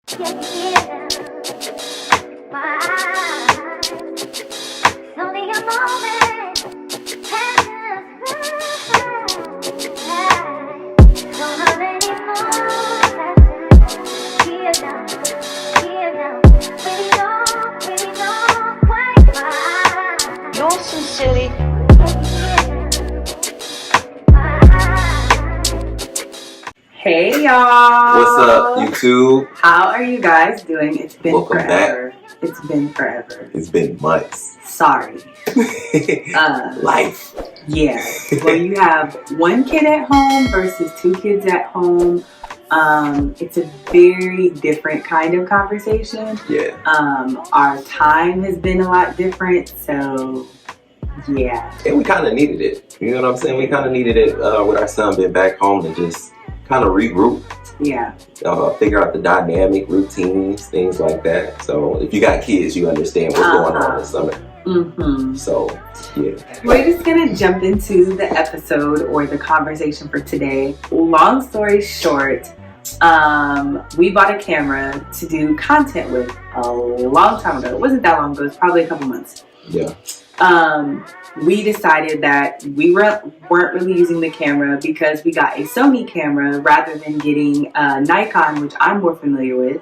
Hey y'all! What's up, YouTube? How are you guys doing? It's been Welcome forever. back. It's been forever. It's been months. Sorry. Life. Yeah. Well, you have one kid at home versus two kids at home. It's a very different kind of conversation. Yeah. Our time has been a lot different, so yeah. And we kind of needed it. You know what I'm saying? We kind of needed it with our son being back home to just kind of regroup. Yeah. Figure out the dynamic, routines, things like that. So if you got kids, you understand what's going on this summer. Mm-hmm. So, yeah. We're just going to jump into the episode or the conversation for today. Long story short, we bought a camera to do content with a long time ago. It wasn't that long ago. It was probably a couple months. Yeah. We decided that we weren't really using the camera because we got a Sony camera rather than getting Nikon, which I'm more familiar with.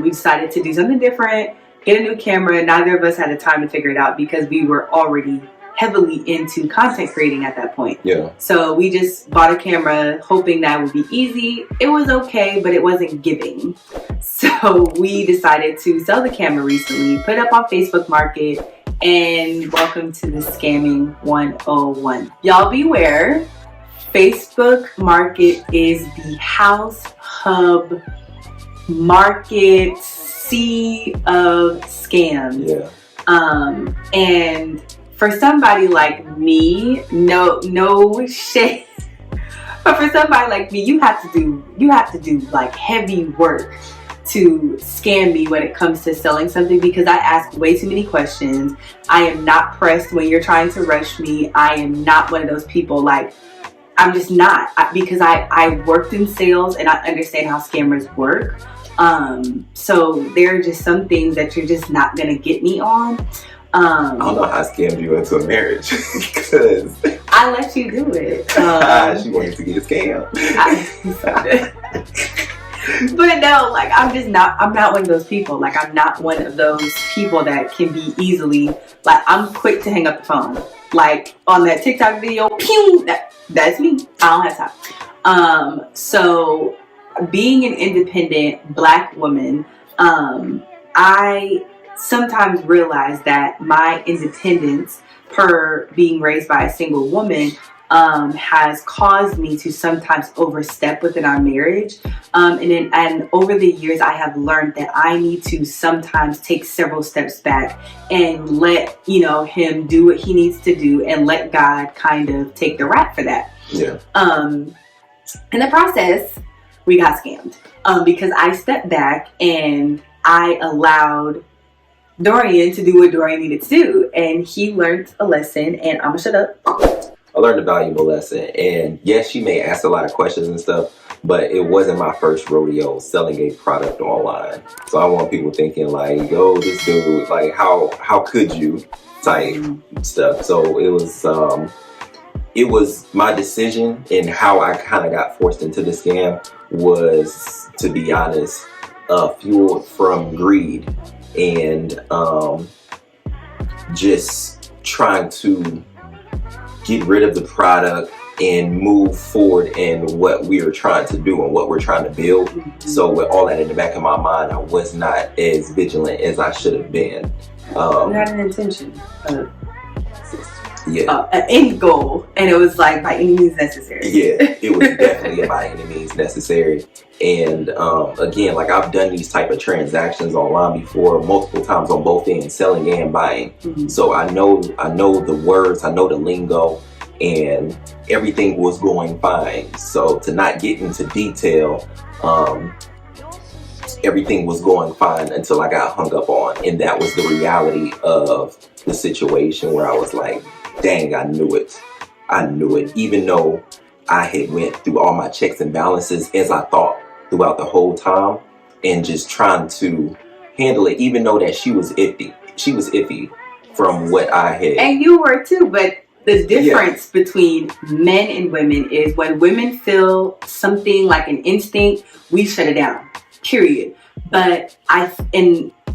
We decided to do something different, get a new camera. Neither of us had the time to figure it out because we were already heavily into content creating at that point. Yeah. So we just bought a camera hoping that would be easy. It was okay, but it wasn't giving. So we decided to sell the camera recently, put it up on Facebook Market, and welcome to the Scamming 101. Y'all beware, Facebook Market is the house, hub, market, sea of scams. Yeah. And for somebody like me, no shade, but for somebody like me, you have to do like heavy work to scam me when it comes to selling something because I ask way too many questions. I am not pressed when you're trying to rush me. I am not one of those people. Like, I'm just not, because I worked in sales and I understand how scammers work. So there are just some things that you're just not gonna get me on. I don't know how I scammed you into a marriage because I let you do it. she wanted to get scammed. But no, like I'm not one of those people. Like I'm not one of those people that can be easily, like I'm quick to hang up the phone. Like on that TikTok video, pew, that's me. I don't have time. So being an independent Black woman, I sometimes realize that my independence, per being raised by a single woman, has caused me to sometimes overstep within our marriage. And over the years, I have learned that I need to sometimes take several steps back and let, him do what he needs to do and let God kind of take the rap for that. Yeah. In the process, we got scammed because I stepped back and I allowed Dorian to do what Dorian needed to do. And he learned a lesson, and I'm gonna shut up. I learned a valuable lesson, and yes, she may ask a lot of questions and stuff, but it wasn't my first rodeo selling a product online. So I want people thinking like, yo, this dude, like how could you type stuff. So it was my decision, and how I kind of got forced into the scam was, to be honest, fueled from greed and just trying to get rid of the product and move forward in what we are trying to do and what we're trying to build. So with all that in the back of my mind, I was not as vigilant as I should have been. You had an intention, an end goal, and it was like by any means necessary. Yeah, it was definitely by any means necessary. And again, like I've done these type of transactions online before, multiple times on both ends, selling and buying. So I know the words, I know the lingo, and everything was going fine. So to not get into detail, everything was going fine until I got hung up on, and that was the reality of the situation where I was like, dang, I knew it. Even though I had went through all my checks and balances as I thought throughout the whole time, and just trying to handle it, even though that she was iffy. She was iffy from what I had. And you were too, but the difference between men and women is when women feel something like an instinct, we shut it down, period. But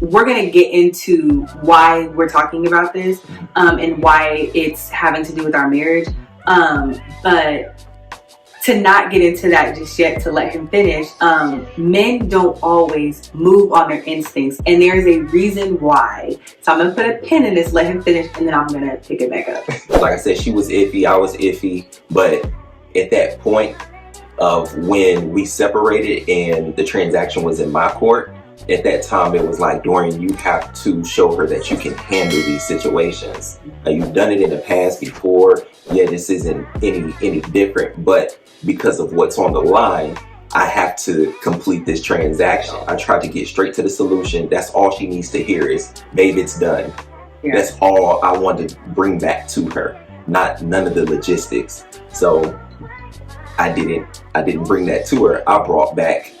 we're going to get into why we're talking about this and why it's having to do with our marriage. But to not get into that just yet, to let him finish, men don't always move on their instincts, and there's a reason why. So I'm gonna put a pin in this, let him finish, and then I'm gonna pick it back up. Like I said, she was iffy, I was iffy, but at that point of when we separated and the transaction was in my court, at that time it was like, Dorian, you have to show her that you can handle these situations. You've done it in the past before. Yeah, this isn't any different, but because of what's on the line, I have to complete this transaction. I tried to get straight to the solution. That's all she needs to hear is, babe, it's done. Yeah. That's all I wanted to bring back to her, none of the logistics. So I didn't bring that to her. I brought back,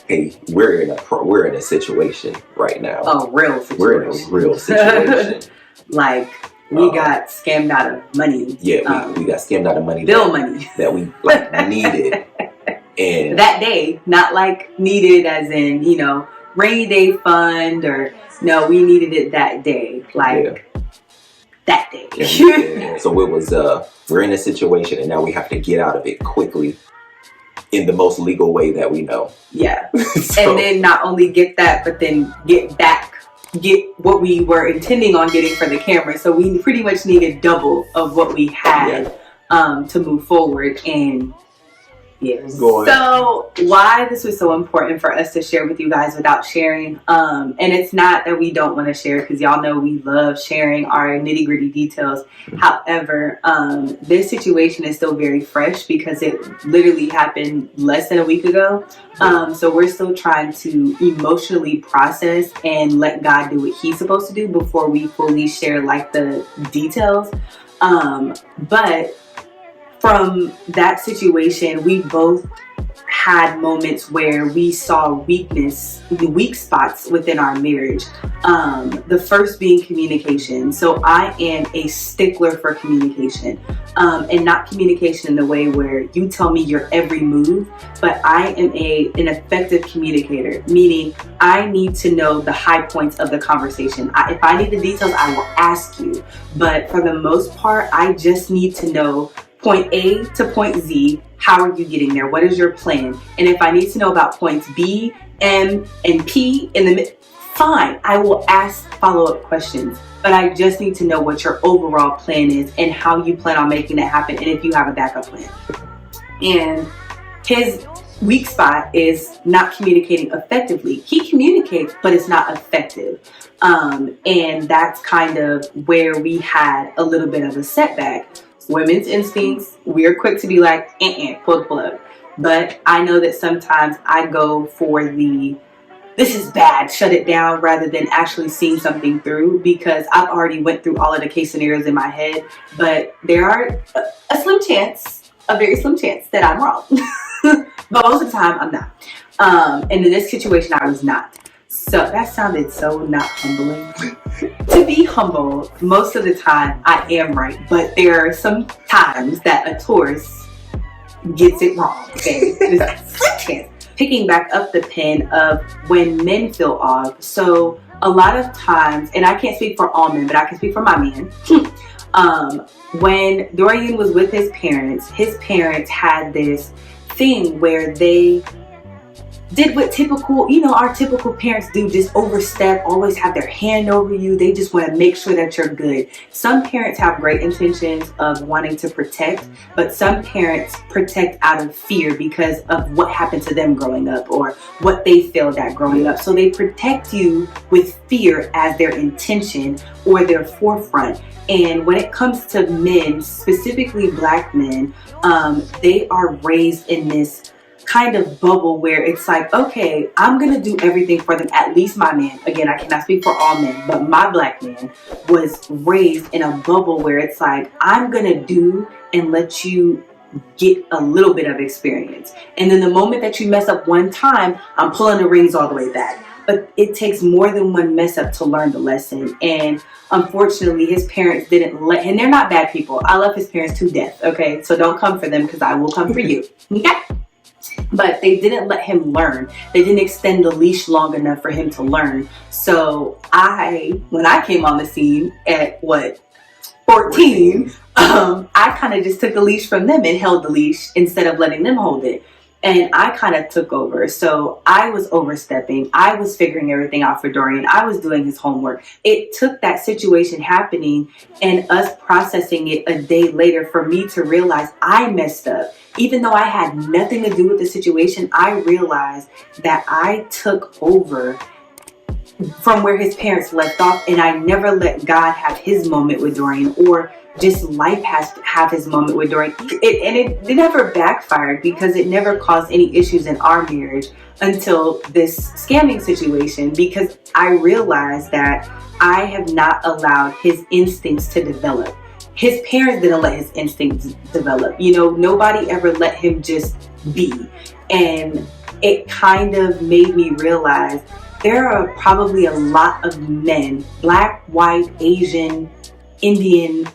hey, we're in a situation right now. A real situation. We're in a real situation. Like, we got scammed out of money. Yeah, we got scammed out of money. Bill money. That we needed. And that day, not like needed as in, rainy day fund, or no, we needed it that day. Like that day. Yeah. So it was, we're in a situation and now we have to get out of it quickly in the most legal way that we know. Yeah. And then not only get that, but then get what we were intending on getting for the camera. So we pretty much needed double of what we had to move forward. And so why this was so important for us to share with you guys without sharing, and it's not that we don't want to share, because y'all know we love sharing our nitty-gritty details. However, this situation is still very fresh because it literally happened less than a week ago. So we're still trying to emotionally process and let God do what he's supposed to do before we fully share like the details. But from that situation, we both had moments where we saw the weak spots within our marriage. The first being communication. So I am a stickler for communication, and not communication in the way where you tell me your every move, but I am an effective communicator, meaning I need to know the high points of the conversation. If I need the details, I will ask you, but for the most part, I just need to know point A to point Z, how are you getting there? What is your plan? And if I need to know about points B, M, and P in the mid, fine, I will ask follow-up questions. But I just need to know what your overall plan is and how you plan on making that happen, and if you have a backup plan. And his weak spot is not communicating effectively. He communicates, but it's not effective. And that's kind of where we had a little bit of a setback. Women's instincts, we're quick to be like, pull the plug. But I know that sometimes I go for this is bad, shut it down, rather than actually seeing something through, because I've already went through all of the case scenarios in my head. But there are a very slim chance that I'm wrong. But most of the time, I'm not. And in this situation, I was not. So that sounded so not humbling. To be humble, most of the time I am right, but there are some times that a Taurus gets it wrong. Okay, just a chance. Picking back up the pen of when men feel off. So a lot of times, and I can't speak for all men, but I can speak for my man. When Dorian was with his parents had this thing where they did what our typical parents do, just overstep, always have their hand over you. They just want to make sure that you're good. Some parents have great intentions of wanting to protect, but some parents protect out of fear because of what happened to them growing up or what they failed at growing up. So they protect you with fear as their intention or their forefront. And when it comes to men, specifically black men, they are raised in this kind of bubble where it's like, okay, I'm gonna do everything for them. At least my man, again, I cannot speak for all men, but my black man was raised in a bubble where it's like, I'm gonna do and let you get a little bit of experience. And then the moment that you mess up one time, I'm pulling the rings all the way back. But it takes more than one mess up to learn the lesson. And unfortunately, his parents didn't let him. And they're not bad people. I love his parents to death, okay? So don't come for them because I will come for you, okay? But they didn't let him learn. They didn't extend the leash long enough for him to learn. So when I came on the scene at 14, I kind of just took the leash from them and held the leash instead of letting them hold it. And I kind of took over. So I was overstepping. I was figuring everything out for Dorian. I was doing his homework. It took that situation happening and us processing it a day later for me to realize I messed up. Even though I had nothing to do with the situation, I realized that I took over from where his parents left off, and I never let God have his moment with Dorian, or just life has to have his moment with Dorian. It never backfired because it never caused any issues in our marriage until this scamming situation, because I realized that I have not allowed his instincts to develop. His parents didn't let his instincts develop. You know, nobody ever let him just be. And it kind of made me realize there are probably a lot of men, black, white, Asian, Indian,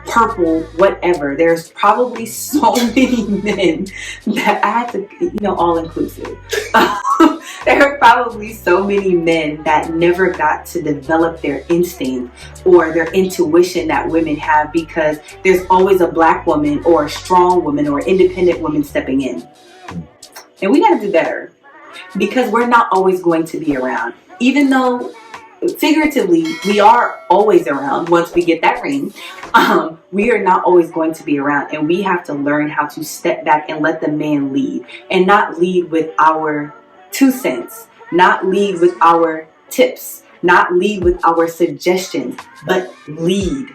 purple, whatever. There's probably so many men that I had to, all inclusive. There are probably so many men that never got to develop their instinct or their intuition that women have, because there's always a black woman or a strong woman or independent woman stepping in. And we got to do better, because we're not always going to be around. Even though figuratively we are always around once we get that ring, we are not always going to be around, and we have to learn how to step back and let the man lead, and not lead with our 2 cents, not lead with our tips, not lead with our suggestions, but lead.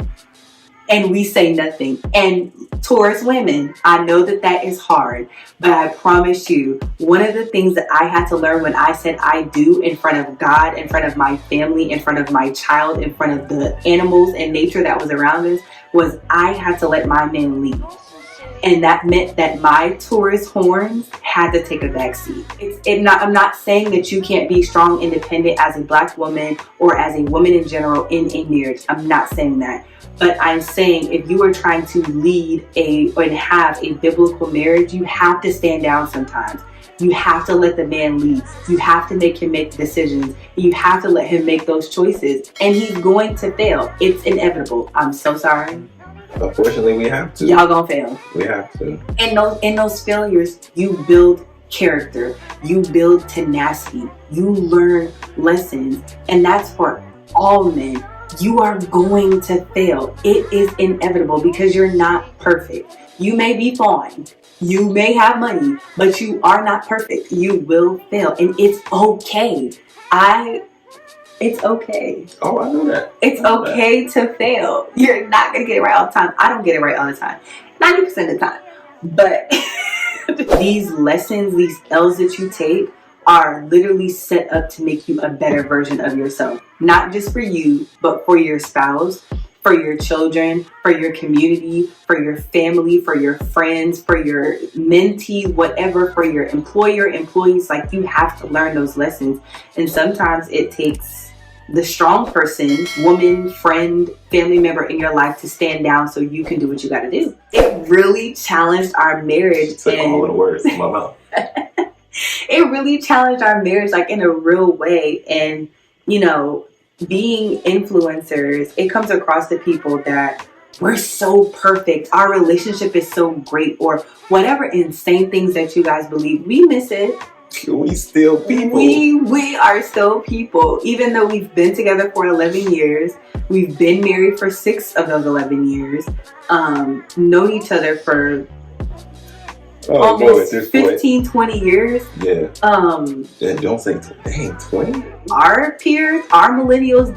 And we say nothing. And Taurus women, I know that is hard, but I promise you, one of the things that I had to learn when I said I do in front of God, in front of my family, in front of my child, in front of the animals and nature that was around us, was I had to let my man lead. And that meant that my Taurus horns had to take a backseat. I'm not saying that you can't be strong, independent as a black woman or as a woman in general in a marriage. I'm not saying that. But I'm saying if you are trying to lead and have a biblical marriage, you have to stand down sometimes. You have to let the man lead. You have to make him make decisions. You have to let him make those choices. And he's going to fail. It's inevitable. I'm so sorry. Unfortunately, we have to. Y'all gonna fail. We have to. And in those failures, you build character. You build tenacity. You learn lessons. And that's for all men. You are going to fail. It is inevitable, because you're not perfect. You may be fine. You may have money, but you are not perfect. You will fail. And it's okay. It's okay. Oh, I know that. It's okay to fail. You're not going to get it right all the time. I don't get it right all the time. 90% of the time. But these lessons, these L's that you take, are literally set up to make you a better version of yourself. Not just for you, but for your spouse, for your children, for your community, for your family, for your friends, for your mentees, whatever, for your employer, employees. Like, you have to learn those lessons. And sometimes it takes the strong person, woman, friend, family member in your life to stand down so you can do what you got to do. It really challenged our marriage. It's like all of the words in my mouth. It really challenged our marriage, like, in a real way. And, being influencers, it comes across to people that we're so perfect. Our relationship is so great, or whatever insane things that you guys believe. We miss it. We still people. We are still people. Even though we've been together for 11 years, we've been married for 6 of those 11 years, known each other for almost 15, 20 years. Yeah. Don't say, dang, 20? Our peers, our millennials,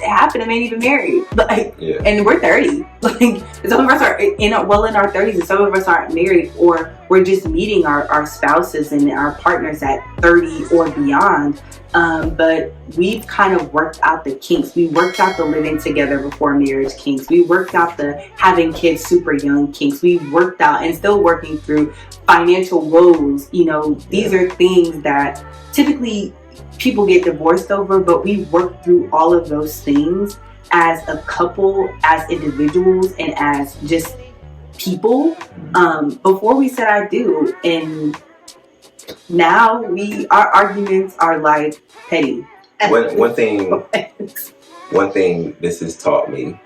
half of them ain't even married. Like, yeah. And we're 30. Like, some of us are in our 30s, and some of us aren't married, or we're just meeting our spouses and our partners at 30 or beyond. But we've kind of worked out the kinks. We worked out the living together before marriage kinks. We worked out the having kids super young kinks. We've worked out and still working through financial woes. You know, these are things that typically people get divorced over, but we work through all of those things as a couple, as individuals, and as just people before we said I do. And now our arguments are like petty. One thing this has taught me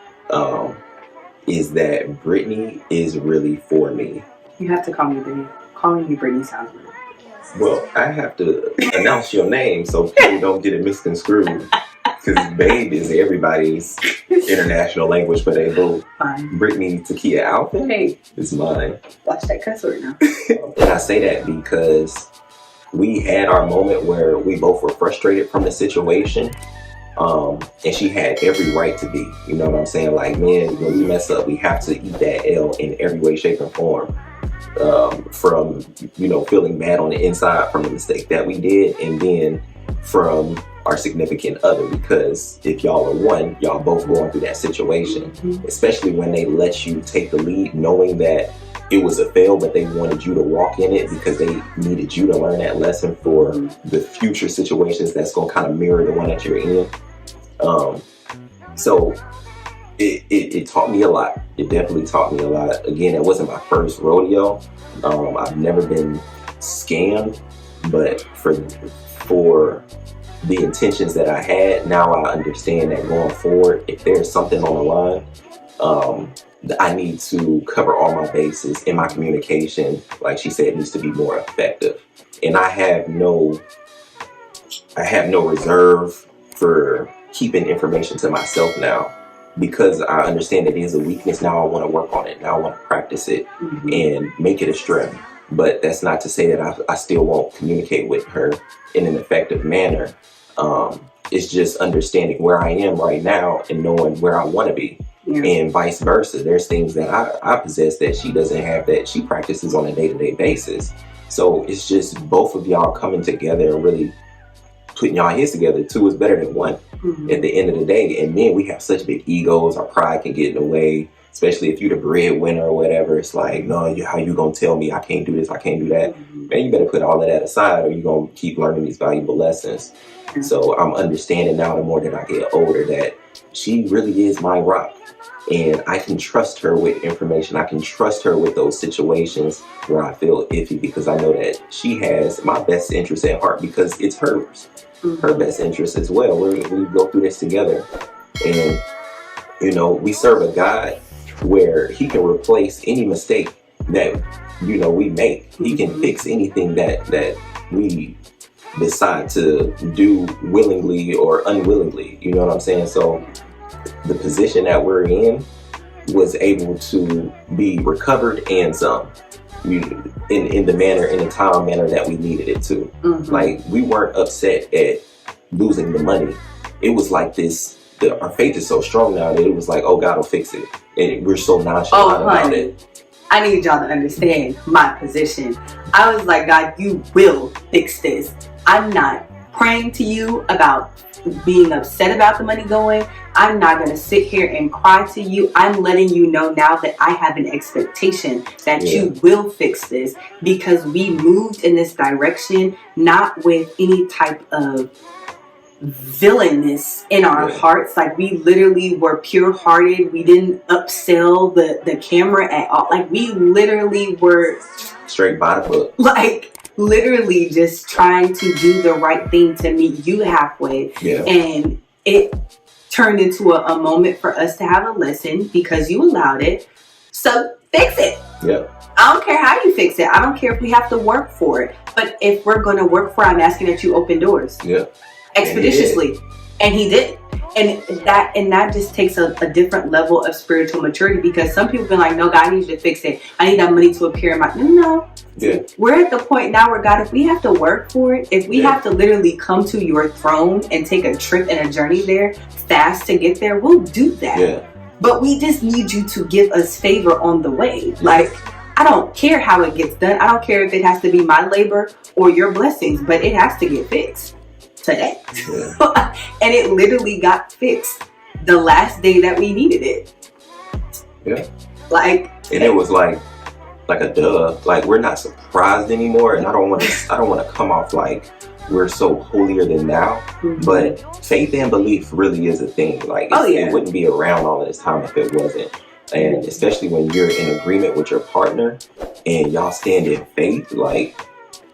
is that Britnee is really for me. You have to call me Britney. Calling me Britney sounds weird. Well, I have to announce your name so people don't get it misconstrued. Because babe is everybody's international language, but they both. Fine. Britnee Takia Alphin is mine. Watch that cuss word now. And I say that because we had our moment where we both were frustrated from the situation. And she had every right to be. You know what I'm saying? Like, man, when we mess up, we have to eat that L in every way, shape, and form. From, you know, feeling bad on the inside from the mistake that we did, and then from our significant other, because if y'all are one, y'all both going through that situation, especially when they let you take the lead, knowing that it was a fail, but they wanted you to walk in it because they needed you to learn that lesson for the future situations that's going to kind of mirror the one that you're in. So it taught me a lot. It definitely taught me a lot. Again, it wasn't my first rodeo. I've never been scammed, but for the intentions that I had, now I understand that going forward, if there's something on the line, I need to cover all my bases, in my communication, like she said, needs to be more effective. And I have no reserve for keeping information to myself now, because I understand it is a weakness. Now I want to work on it. Now I want to practice it and make it a strength. But that's not to say that I still won't communicate with her in an effective manner. It's just understanding where I am right now and knowing where I want to be, and vice versa. There's things that I possess that she doesn't have, that she practices on a day-to-day basis. So it's just both of y'all coming together and really putting y'all heads together. Two is better than one at the end of the day. And then we have such big egos. Our pride can get in the way, especially if you're the breadwinner or whatever. It's like, no, how you gonna tell me I can't do this, I can't do that? Man, you better put all of that aside, or you're gonna keep learning these valuable lessons. So I'm understanding now, the more that I get older, that she really is my rock. And I can trust her with information. I can trust her with those situations where I feel iffy, because I know that she has my best interest at heart, because it's hers. Her best interest as well. We go through this together. And, you know, we serve a God where he can replace any mistake that, you know, we make. He can fix anything that we decide to do willingly or unwillingly. You know what I'm saying? So the position that we're in was able to be recovered and some, in the manner, in the time manner that we needed it to. Like, we weren't upset at losing the money. It was like this, our faith is so strong now that it was like, oh, God will fix it. And we're so nonchalant about it. I need y'all to understand my position. I was like, God, you will fix this. I'm not praying to you about being upset about the money going. I'm not going to sit here and cry to you. I'm letting you know now that I have an expectation that you will fix this, because we moved in this direction, not with any type of villainous in our hearts. Like, we literally were pure-hearted. We didn't upsell the camera at all. Like, we literally were straight by the book. Like, literally just trying to do the right thing to meet you halfway. And it turned into a moment for us to have a lesson, because you allowed it. So fix it. I don't care how you fix it. I don't care if we have to work for it. But if we're going to work for it, I'm asking that you open doors expeditiously. And he did. And that just takes a different level of spiritual maturity, because some people have been like, no, God, I need you to fix it. I need that money to appear in my... No. We're at the point now where, God, if we have to work for it, if we have to literally come to your throne and take a trip and a journey there fast to get there, we'll do that. But we just need you to give us favor on the way. Like, I don't care how it gets done. I don't care if it has to be my labor or your blessings, but it has to get fixed today. Yeah. And it literally got fixed the last day that we needed it. Yeah. Like, and it was like a duh. Like, we're not surprised anymore, and I don't want to come off like we're so holier than thou. Mm-hmm. But faith and belief really is a thing. Like, it wouldn't be around all of this time if it wasn't. And especially when you're in agreement with your partner and y'all stand in faith, like,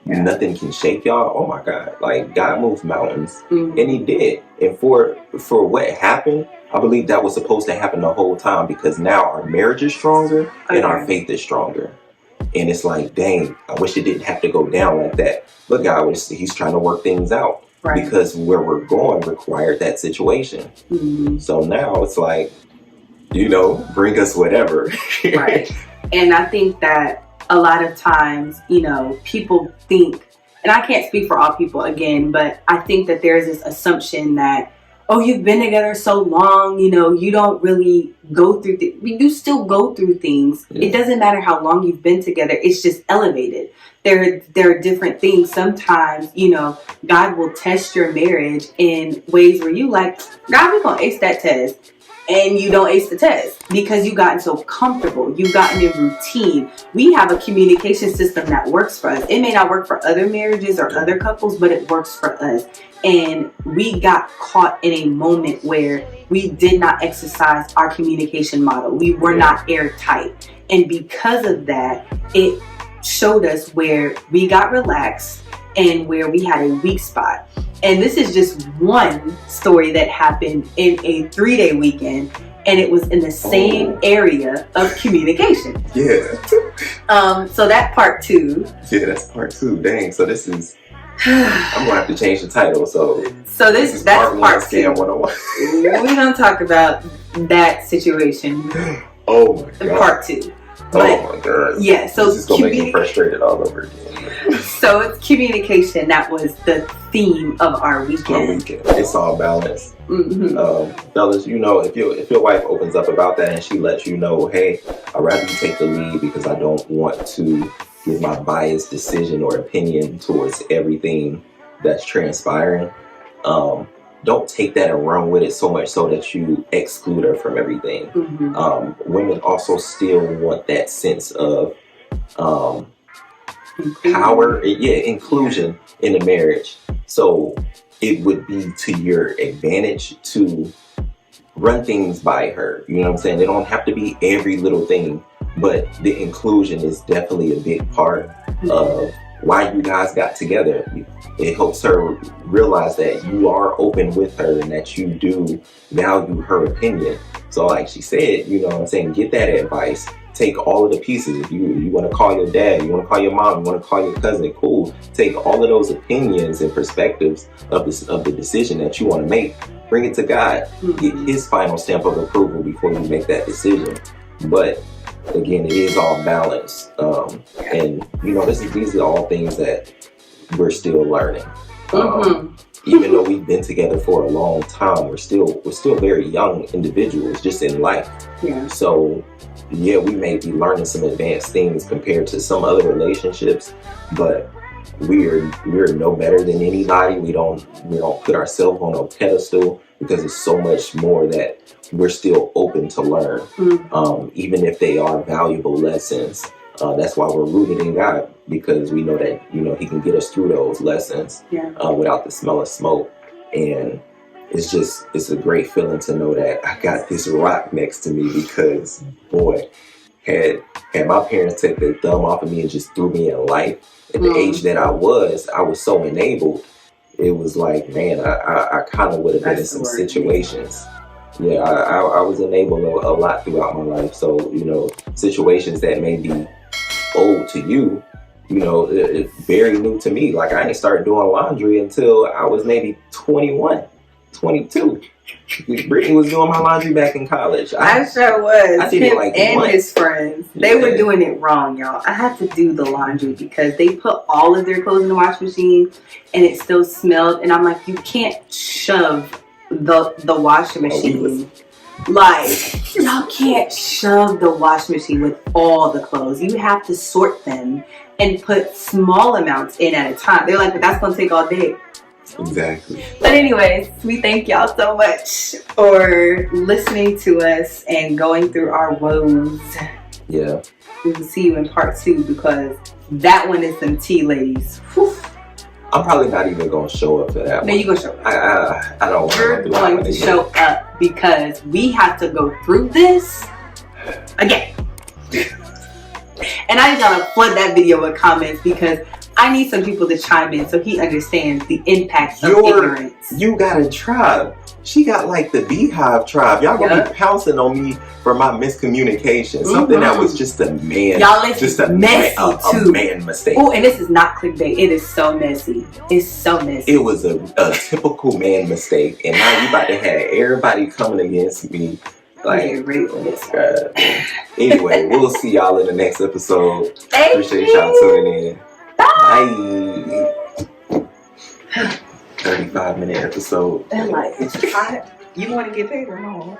nothing can shake y'all. Oh my God. Like, God moves mountains. Mm-hmm. And he did. And for what happened, I believe that was supposed to happen the whole time, because now our marriage is stronger and our faith is stronger. And it's like, dang, I wish it didn't have to go down like that. But God, he's trying to work things out. Right. Because where we're going required that situation. Mm-hmm. So now it's like, bring us whatever. Right. And I think that a lot of times, people think, and I can't speak for all people again, but I think that there's this assumption that, oh, you've been together so long, you don't really go through we do still go through things. Yeah. It doesn't matter how long you've been together. It's just elevated. There are different things. Sometimes, God will test your marriage in ways where you like, God, we're going to ace that test. And you don't ace the test because you've gotten so comfortable. You've gotten in routine. We have a communication system that works for us. It may not work for other marriages or other couples, but it works for us. And we got caught in a moment where we did not exercise our communication model. We were not airtight. And because of that, it showed us where we got relaxed and where we had a weak spot. And this is just one story that happened in a 3-day weekend, and it was in the same area of communication. Yeah. So that part 2. Yeah, that's part 2. Dang. So this is, I'm gonna have to change the title. So this is part 2. Scam 101. We don't talk about that situation. Oh my God. Part 2. But, oh my God. Yeah. So this is gonna make me frustrated all over again. So it's communication. That was the theme of our weekend. It's all balance. Mm-hmm. Fellas, if your wife opens up about that and she lets you know, hey, I'd rather you take the lead because I don't want to give my biased decision or opinion towards everything that's transpiring. Don't take that and run with it so much so that you exclude her from everything. Mm-hmm. Women also still want that sense of power, inclusion in the marriage. So it would be to your advantage to run things by her. You know what I'm saying? They don't have to be every little thing, but the inclusion is definitely a big part of why you guys got together. It helps her realize that you are open with her and that you do value her opinion. So like she said, you know what I'm saying, get that advice. Take all of the pieces. If you want to call your dad, you want to call your mom, you want to call your cousin, cool. Take all of those opinions and perspectives of the decision that you want to make. Bring it to God. Get his final stamp of approval before you make that decision. But again, it is all balance. And these are all things that we're still learning. Even though we've been together for a long time, we're still very young individuals just in life. Yeah. So yeah, we may be learning some advanced things compared to some other relationships, but we're no better than anybody. We don't put ourselves on a pedestal because there's so much more that we're still open to learn, even if they are valuable lessons. That's why we're rooted in God, because we know that he can get us through those lessons without the smell of smoke. And it's a great feeling to know that I got this rock next to me, because boy, had my parents take their thumb off of me and just threw me in life at the age that I was so enabled. It was like, man, I kind of would have been in some situations. Yeah, I was enabled a lot throughout my life. So, situations that may be old to you, it's very new to me. Like, I didn't start doing laundry until I was maybe 21, 22. Britnee was doing my laundry back in college. I sure was. I did it like and once. His friends. They were doing it wrong, y'all. I had to do the laundry because they put all of their clothes in the wash machine and it still smelled. And I'm like, you can't shove the washing machine Like, y'all can't shove the wash machine with all the clothes. You have to sort them and put small amounts in at a time. They're like, but that's gonna take all day. Exactly. But anyways, we thank y'all so much for listening to us and going through our woes. Yeah. We will see you in part 2 because that one is some tea, ladies. Whew. I'm probably not even gonna show up for that No, one. you're gonna show up. I don't. You're going to show up because we have to go through this again. And I need y'all to flood that video with comments because I need some people to chime in so he understands the impact of ignorance. You got a tribe. She got like the beehive tribe. Y'all gonna be pouncing on me for my miscommunication. Something that was just a man. Y'all, it's just a messy too. A man mistake. Oh, and this is not clickbait. It is so messy. It's so messy. It was a typical man mistake, and now you about to have everybody coming against me. Like, anyway, we'll see y'all in the next episode. Appreciate y'all tuning in. Bye. 35-minute episode. Like, you want to get paid or no?